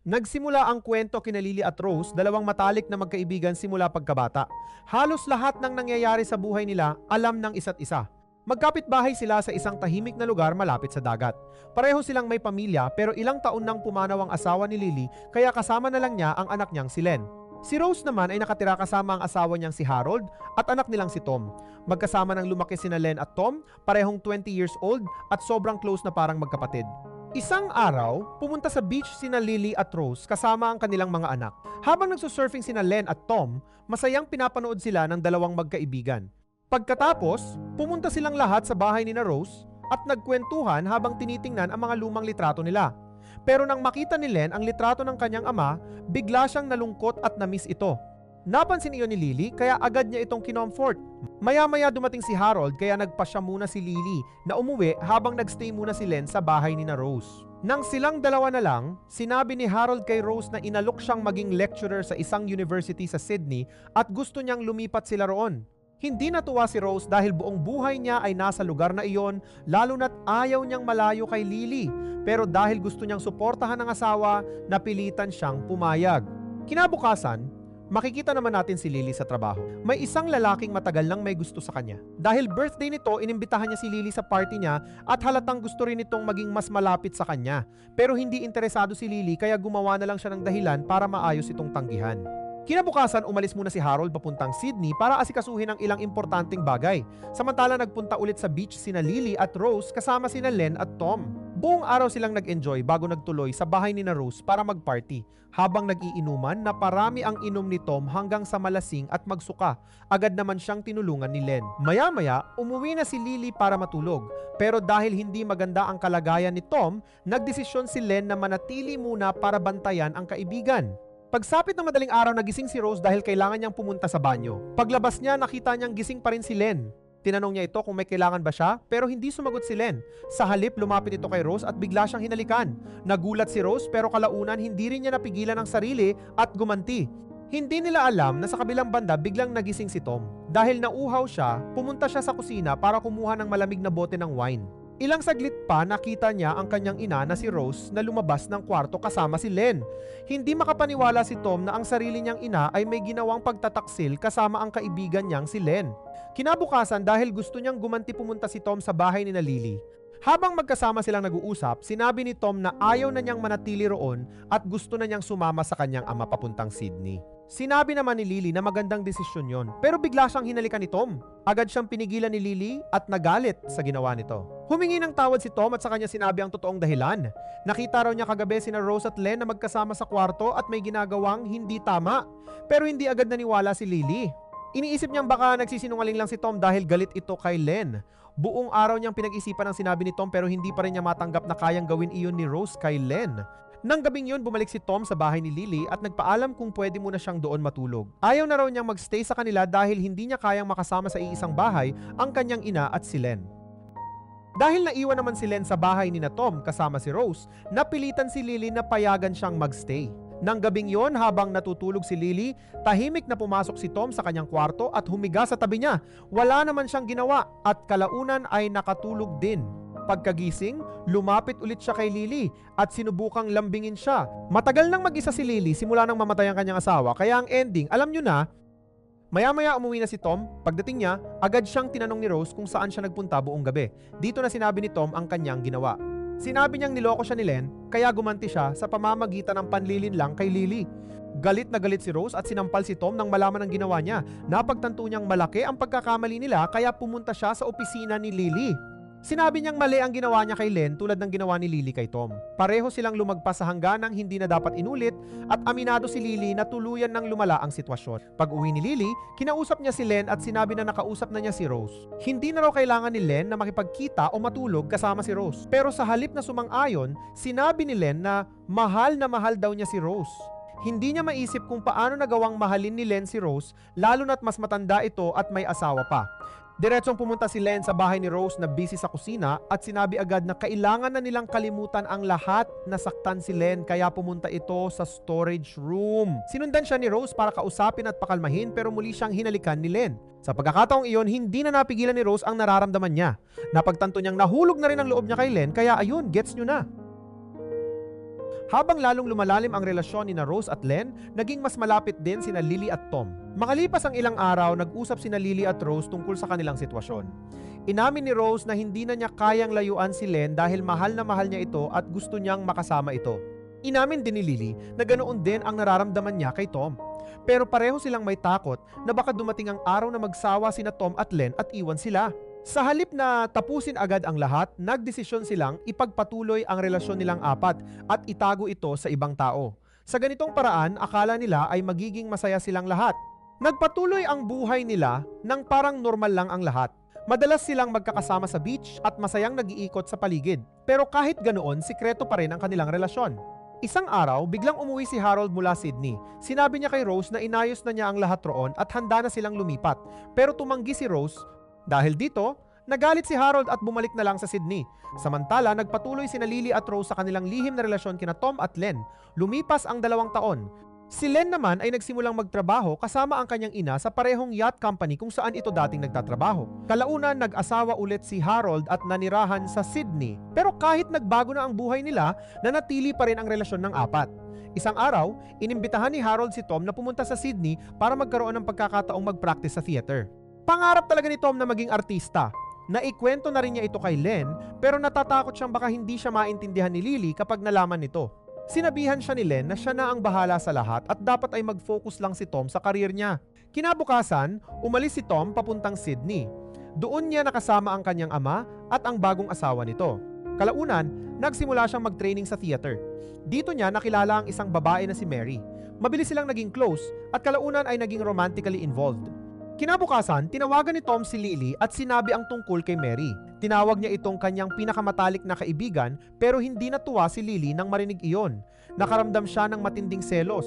Nagsimula ang kwento kina Lily at Rose, dalawang matalik na magkaibigan simula pagkabata. Halos lahat ng nangyayari sa buhay nila alam ng isa't isa. Magkapitbahay sila sa isang tahimik na lugar malapit sa dagat. Pareho silang may pamilya pero ilang taon nang pumanaw ang asawa ni Lily kaya kasama na lang niya ang anak niyang si Len. Si Rose naman ay nakatira kasama ang asawa niyang si Harold at anak nilang si Tom. Magkasama nang lumaki sina Len at Tom, parehong 20 years old at sobrang close na parang magkapatid. Isang araw, pumunta sa beach sina Lily at Rose kasama ang kanilang mga anak. Habang nagsusurfing sina Len at Tom, masayang pinapanood sila ng dalawang magkaibigan. Pagkatapos, pumunta silang lahat sa bahay ni na Rose at nagkwentuhan habang tinitingnan ang mga lumang litrato nila. Pero nang makita ni Len ang litrato ng kanyang ama, bigla siyang nalungkot at namiss ito. Napansin iyon ni Lily kaya agad niya itong kinomfort. Maya-maya dumating si Harold kaya nagpasya muna si Lily na umuwi habang nagstay muna si Len sa bahay ni na Rose. Nang silang dalawa na lang, sinabi ni Harold kay Rose na inalok siyang maging lecturer sa isang university sa Sydney at gusto niyang lumipat sila roon. Hindi natuwa si Rose dahil buong buhay niya ay nasa lugar na iyon lalo na't ayaw niyang malayo kay Lily. Pero dahil gusto niyang suportahan ng asawa, napilitan siyang pumayag. Kinabukasan, makikita naman natin si Lily sa trabaho. May isang lalaking matagal nang may gusto sa kanya. Dahil birthday nito, inimbitahan niya si Lily sa party niya at halatang gusto rin itong maging mas malapit sa kanya. Pero hindi interesado si Lily kaya gumawa na lang siya ng dahilan para maayos itong tanggihan. Kinabukasan, umalis muna si Harold papuntang Sydney para asikasuhin ang ilang importanteng bagay. Samantala nagpunta ulit sa beach sina Lily at Rose kasama sina Len at Tom. Buong araw silang nag-enjoy bago nagtuloy sa bahay ni na Rose para mag-party. Habang nag-iinuman, naparami ang inom ni Tom hanggang sa malasing at magsuka. Agad naman siyang tinulungan ni Len. Maya-maya, umuwi na si Lily para matulog. Pero dahil hindi maganda ang kalagayan ni Tom, nagdesisyon si Len na manatili muna para bantayan ang kaibigan. Pagsapit ng madaling araw, nagising si Rose dahil kailangan niyang pumunta sa banyo. Paglabas niya, nakita niyang gising pa rin si Len. Tinanong niya ito kung may kailangan ba siya, pero hindi sumagot si Len. Sa halip, lumapit ito kay Rose at bigla siyang hinalikan. Nagulat si Rose pero kalaunan hindi rin niya napigilan ang sarili at gumanti. Hindi nila alam na sa kabilang banda biglang nagising si Tom. Dahil nauhaw siya, pumunta siya sa kusina para kumuha ng malamig na bote ng wine. Ilang saglit pa nakita niya ang kanyang ina na si Rose na lumabas ng kwarto kasama si Len. Hindi makapaniwala si Tom na ang sarili niyang ina ay may ginawang pagtataksil kasama ang kaibigan niyang si Len. Kinabukasan, dahil gusto niyang gumanti, pumunta si Tom sa bahay ni na Lily. Habang magkasama silang nag-uusap, sinabi ni Tom na ayaw na niyang manatili roon at gusto na niyang sumama sa kanyang ama papuntang Sydney. Sinabi naman ni Lily na magandang desisyon yon, pero bigla siyang hinalikan ni Tom. Agad siyang pinigilan ni Lily at nagalit sa ginawa nito. Humingi ng tawad si Tom at sa kanya sinabi ang totoong dahilan. Nakita raw niya kagabi sina Rose at Len na magkasama sa kwarto at may ginagawang hindi tama. Pero hindi agad naniwala si Lily. Iniisip niyang baka nagsisinungaling lang si Tom dahil galit ito kay Len. Buong araw niyang pinag-isipan ang sinabi ni Tom pero hindi pa rin niya matanggap na kayang gawin iyon ni Rose kay Len. Nang gabing yun, bumalik si Tom sa bahay ni Lily at nagpaalam kung pwede muna siyang doon matulog. Ayaw na raw niyang magstay sa kanila dahil hindi niya kayang makasama sa iisang bahay ang kanyang ina at si Len. Dahil naiwan naman si Len sa bahay ni na Tom kasama si Rose, napilitan si Lily na payagan siyang magstay. Nang gabing yon, habang natutulog si Lily, tahimik na pumasok si Tom sa kanyang kwarto at humiga sa tabi niya. Wala naman siyang ginawa at kalaunan ay nakatulog din. Pagkagising, lumapit ulit siya kay Lily at sinubukang lambingin siya. Matagal nang mag-isa si Lily simula nang mamatay ang kanyang asawa, kaya ang ending, alam nyo na. Maya-maya umuwi na si Tom. Pagdating niya, agad siyang tinanong ni Rose kung saan siya nagpunta buong gabi. Dito na sinabi ni Tom ang kanyang ginawa. Sinabi niyang niloko siya ni Len, kaya gumanti siya sa pamamagitan ng panlilin lang kay Lily. Galit na galit si Rose at sinampal si Tom nang malaman ang ginawa niya. Napagtanto niyang malaki ang pagkakamali nila kaya pumunta siya sa opisina ni Lily. Sinabi niyang mali ang ginawa niya kay Len tulad ng ginawa ni Lily kay Tom. Pareho silang lumagpas sa hangganang hindi na dapat inulit at aminado si Lily na tuluyan ng lumala ang sitwasyon. Pag uwi ni Lily, kinausap niya si Len at sinabi na nakausap na niya si Rose. Hindi na raw kailangan ni Len na makipagkita o matulog kasama si Rose. Pero sa halip na sumang-ayon, sinabi ni Len na mahal daw niya si Rose. Hindi niya maisip kung paano nagawang mahalin ni Len si Rose lalo na't mas matanda ito at may asawa pa. Diretsong pumunta si Len sa bahay ni Rose na busy sa kusina at sinabi agad na kailangan na nilang kalimutan ang lahat na saktan si Len kaya pumunta ito sa storage room. Sinundan siya ni Rose para kausapin at pakalmahin pero muli siyang hinalikan ni Len. Sa pagkakataong iyon, hindi na napigilan ni Rose ang nararamdaman niya. Napagtanto niyang nahulog na rin ang loob niya kay Len kaya ayun, gets nyo na. Habang lalong lumalalim ang relasyon ni na Rose at Len, naging mas malapit din sina Lily at Tom. Makalipas ang ilang araw, nag-usap sina Lily at Rose tungkol sa kanilang sitwasyon. Inamin ni Rose na hindi na niya kayang layuan si Len dahil mahal na mahal niya ito at gusto niyang makasama ito. Inamin din ni Lily na ganoon din ang nararamdaman niya kay Tom. Pero pareho silang may takot na baka dumating ang araw na magsawa sina Tom at Len at iwan sila. Sa halip na tapusin agad ang lahat, nagdesisyon silang ipagpatuloy ang relasyon nilang apat at itago ito sa ibang tao. Sa ganitong paraan, akala nila ay magiging masaya silang lahat. Nagpatuloy ang buhay nila nang parang normal lang ang lahat. Madalas silang magkakasama sa beach at masayang nag-iikot sa paligid. Pero kahit ganoon, sikreto pa rin ang kanilang relasyon. Isang araw, biglang umuwi si Harold mula Sydney. Sinabi niya kay Rose na inayos na niya ang lahat roon at handa na silang lumipat. Pero tumanggi si Rose. Dahil dito, nagalit si Harold at bumalik na lang sa Sydney. Samantala, nagpatuloy sina Lily at Rose sa kanilang lihim na relasyon kina Tom at Len. Lumipas ang 2 taon. Si Len naman ay nagsimulang magtrabaho kasama ang kanyang ina sa parehong yacht company kung saan ito dating nagtatrabaho. Kalaunan, nag-asawa ulit si Harold at nanirahan sa Sydney. Pero kahit nagbago na ang buhay nila, nanatili pa rin ang relasyon ng apat. Isang araw, inimbitahan ni Harold si Tom na pumunta sa Sydney para magkaroon ng pagkakataong mag-practice sa theater. Pangarap talaga ni Tom na maging artista. Naikwento na rin niya ito kay Len, pero natatakot siyang baka hindi siya maintindihan ni Lily kapag nalaman nito. Sinabihan siya ni Len na siya na ang bahala sa lahat at dapat ay mag-focus lang si Tom sa karir niya. Kinabukasan, umalis si Tom papuntang Sydney. Doon niya nakasama ang kanyang ama at ang bagong asawa nito. Kalaunan, nagsimula siyang mag-training sa theater. Dito niya nakilala ang isang babae na si Mary. Mabilis silang naging close at kalaunan ay naging romantically involved. Kinabukasan, tinawagan ni Tom si Lily at sinabi ang tungkol kay Mary. Tinawag niya itong kanyang pinakamatalik na kaibigan pero hindi natuwa si Lily nang marinig iyon. Nakaramdam siya ng matinding selos.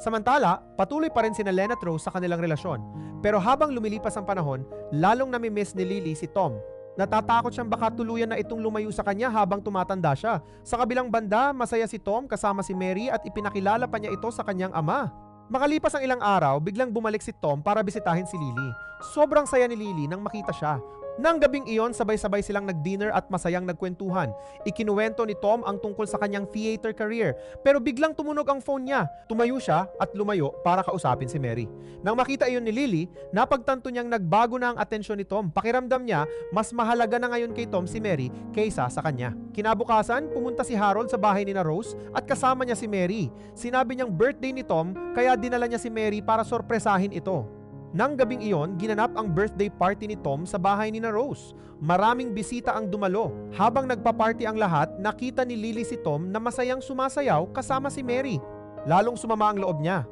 Samantala, patuloy pa rin sina Len at Rose sa kanilang relasyon. Pero habang lumilipas ang panahon, lalong namimiss ni Lily si Tom. Natatakot siyang baka tuluyan na itong lumayo sa kanya habang tumatanda siya. Sa kabilang banda, masaya si Tom kasama si Mary at ipinakilala pa niya ito sa kanyang ama. Makalipas ang ilang araw, biglang bumalik si Tom para bisitahin si Lily. Sobrang saya ni Lily nang makita siya. Nang gabing iyon, sabay-sabay silang nag-dinner at masayang nagkwentuhan. Ikinuwento ni Tom ang tungkol sa kanyang theater career, pero biglang tumunog ang phone niya. Tumayo siya at lumayo para kausapin si Mary. Nang makita iyon ni Lily, napagtanto niyang nagbago na ang atensyon ni Tom. Pakiramdam niya, mas mahalaga na ngayon kay Tom si Mary kaysa sa kanya. Kinabukasan, pumunta si Harold sa bahay ni na Rose at kasama niya si Mary. Sinabi niyang birthday ni Tom, kaya dinala niya si Mary para sorpresahin ito. Nang gabing iyon, ginanap ang birthday party ni Tom sa bahay ni na Rose. Maraming bisita ang dumalo. Habang nagpa-party ang lahat, nakita ni Lily si Tom na masayang sumasayaw kasama si Mary. Lalong sumama ang loob niya.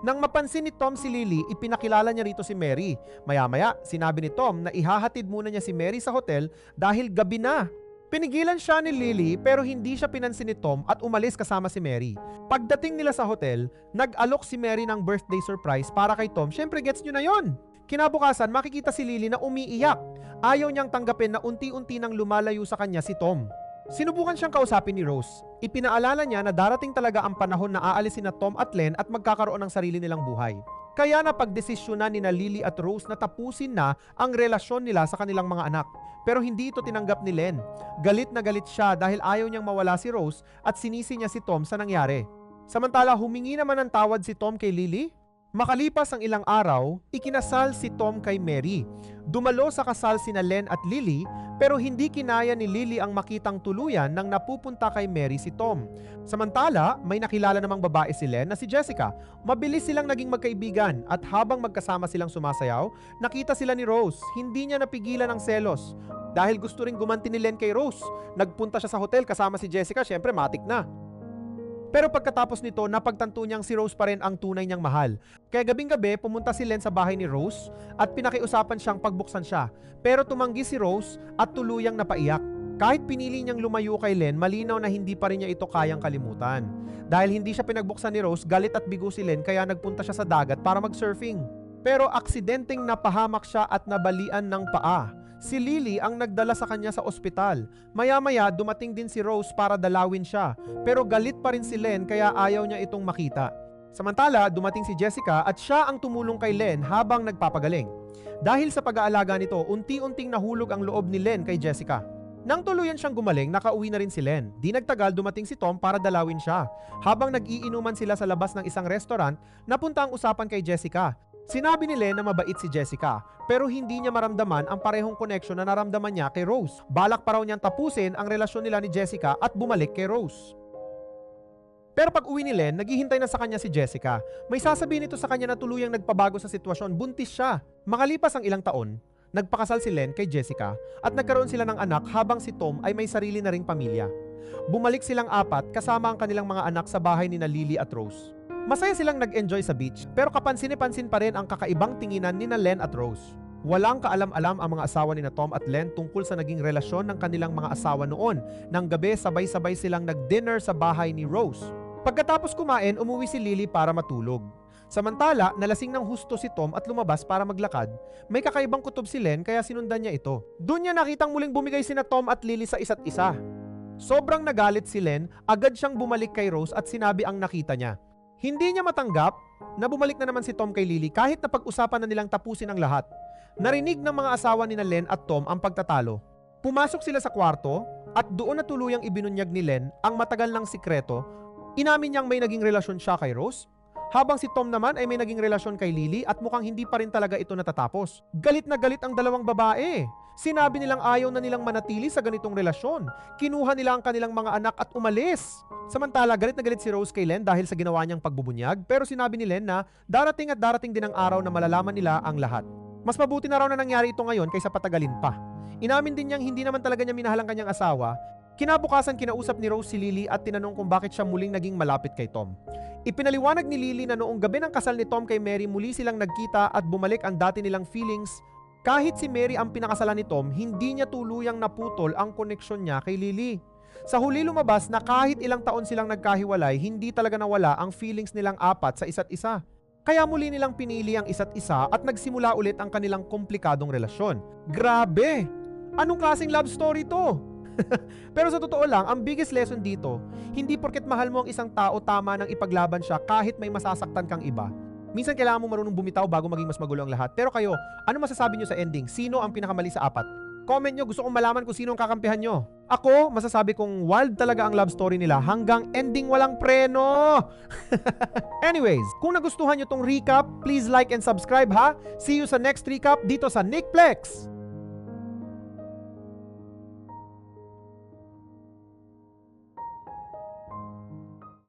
Nang mapansin ni Tom si Lily, ipinakilala niya rito si Mary. Maya-maya, sinabi ni Tom na ihahatid muna niya si Mary sa hotel dahil gabi na. Pinigilan siya ni Lily pero hindi siya pinansin ni Tom at umalis kasama si Mary. Pagdating nila sa hotel, nag-alok si Mary ng birthday surprise para kay Tom. Syempre gets nyo na yon. Kinabukasan, makikita si Lily na umiiyak. Ayaw niyang tanggapin na unti-unti nang lumalayo sa kanya si Tom. Sinubukan siyang kausapin ni Rose. Ipinaalala niya na darating talaga ang panahon na aalisin na Tom at Len at magkakaroon ng sarili nilang buhay. Kaya napagdesisyonan ni na Lily at Rose na tapusin na ang relasyon nila sa kanilang mga anak. Pero hindi ito tinanggap ni Len. Galit na galit siya dahil ayaw niyang mawala si Rose at sinisi niya si Tom sa nangyari. Samantala, humingi naman ng tawad si Tom kay Lily. Makalipas ang ilang araw, ikinasal si Tom kay Mary. Dumalo sa kasal sina Len at Lily, pero hindi kinaya ni Lily ang makitang tuluyan nang napupunta kay Mary si Tom. Samantala, may nakilala namang babae si Len na si Jessica. Mabilis silang naging magkaibigan at habang magkasama silang sumasayaw, nakita sila ni Rose. Hindi niya napigilan ang selos. Dahil gusto ring gumanti ni Len kay Rose. Nagpunta siya sa hotel kasama si Jessica, syempre matik na. Pero pagkatapos nito, napagtanto niyang si Rose pa rin ang tunay niyang mahal. Kaya gabing-gabi, pumunta si Len sa bahay ni Rose at pinakiusapan siyang pagbuksan siya. Pero tumanggi si Rose at tuluyang napaiyak. Kahit pinili niyang lumayo kay Len, malinaw na hindi pa rin niya ito kayang kalimutan. Dahil hindi siya pinagbuksan ni Rose, galit at bigo si Len kaya nagpunta siya sa dagat para mag-surfing. Pero aksidenteng napahamak siya at nabalian ng paa. Si Lily ang nagdala sa kanya sa ospital. Maya-maya dumating din si Rose para dalawin siya. Pero galit pa rin si Len kaya ayaw niya itong makita. Samantala, dumating si Jessica at siya ang tumulong kay Len habang nagpapagaling. Dahil sa pag-aalaga nito, unti-unting nahulog ang loob ni Len kay Jessica. Nang tuluyan siyang gumaling, nakauwi na rin si Len. Di nagtagal, dumating si Tom para dalawin siya. Habang nag-iinuman sila sa labas ng isang restaurant, napunta ang usapan kay Jessica. Sinabi ni Len na mabait si Jessica, pero hindi niya maramdaman ang parehong connection na naramdaman niya kay Rose. Balak pa raw niyang tapusin ang relasyon nila ni Jessica at bumalik kay Rose. Pero pag uwi ni Len, naghihintay na sa kanya si Jessica. May sasabihin ito sa kanya na tuluyang nagpabago sa sitwasyon, buntis siya. Makalipas ang ilang taon, nagpakasal si Len kay Jessica at nagkaroon sila ng anak habang si Tom ay may sarili na ring pamilya. Bumalik silang apat kasama ang kanilang mga anak sa bahay ni Lily at Rose. Masaya silang nag-enjoy sa beach pero kapansin-pansin pa rin ang kakaibang tinginan ni Len at Rose. Walang kaalam-alam ang mga asawa ni Tom at Len tungkol sa naging relasyon ng kanilang mga asawa noon. Nang gabi, sabay-sabay silang nag-dinner sa bahay ni Rose. Pagkatapos kumain, umuwi si Lily para matulog. Samantala, nalasing ng husto si Tom at lumabas para maglakad. May kakaibang kutob si Len kaya sinundan niya ito. Doon niya nakitang muling bumigay sina Tom at Lily sa isa't isa. Sobrang nagalit si Len, agad siyang bumalik kay Rose at sinabi ang nakita niya. Hindi niya matanggap na bumalik na naman si Tom kay Lily kahit na pag-usapan na nilang tapusin ang lahat. Narinig ng mga asawa ni Len at Tom ang pagtatalo. Pumasok sila sa kwarto at doon na tuluyang ibinunyag ni Len ang matagal ng sikreto. Inamin niyang may naging relasyon siya kay Rose. Habang si Tom naman ay may naging relasyon kay Lily at mukhang hindi pa rin talaga ito natatapos. Galit na galit ang dalawang babae. Sinabi nilang ayaw na nilang manatili sa ganitong relasyon. Kinuha nila ang kanilang mga anak at umalis. Samantala, galit na galit si Rose kay Len dahil sa ginawa niyang pagbubunyag, pero sinabi ni Len na darating at darating din ang araw na malalaman nila ang lahat. Mas mabuti na raw na nangyari ito ngayon kaysa patagalin pa. Inamin din niyang hindi naman talaga niya minahal ang kanyang asawa. Kinabukasan kinausap ni Rose si Lily at tinanong kung bakit siya muling naging malapit kay Tom. Ipinaliwanag ni Lily na noong gabi ng kasal ni Tom kay Mary muli silang nagkita at bumalik ang dati nilang feelings. Kahit si Mary ang pinakasalan ni Tom, hindi niya tuluyang naputol ang koneksyon niya kay Lily. Sa huli lumabas na kahit ilang taon silang nagkahiwalay, hindi talaga nawala ang feelings nilang apat sa isa't isa. Kaya muli nilang pinili ang isa't isa at nagsimula ulit ang kanilang komplikadong relasyon. Grabe! Anong klaseng love story to? Pero sa totoo lang, ang biggest lesson dito, hindi porket mahal mo ang isang tao tama nang ipaglaban siya kahit may masasaktan kang iba. Minsan kailangan mo marunong bumitaw bago maging mas magulo ang lahat. Pero kayo, ano masasabi nyo sa ending? Sino ang pinakamali sa apat? Comment nyo, gusto kong malaman kung sino ang kakampihan nyo. Ako, masasabi kong wild talaga ang love story nila hanggang ending walang preno. Anyways, kung nagustuhan nyo tong recap, please like and subscribe ha. See you sa next recap dito sa Nickplex!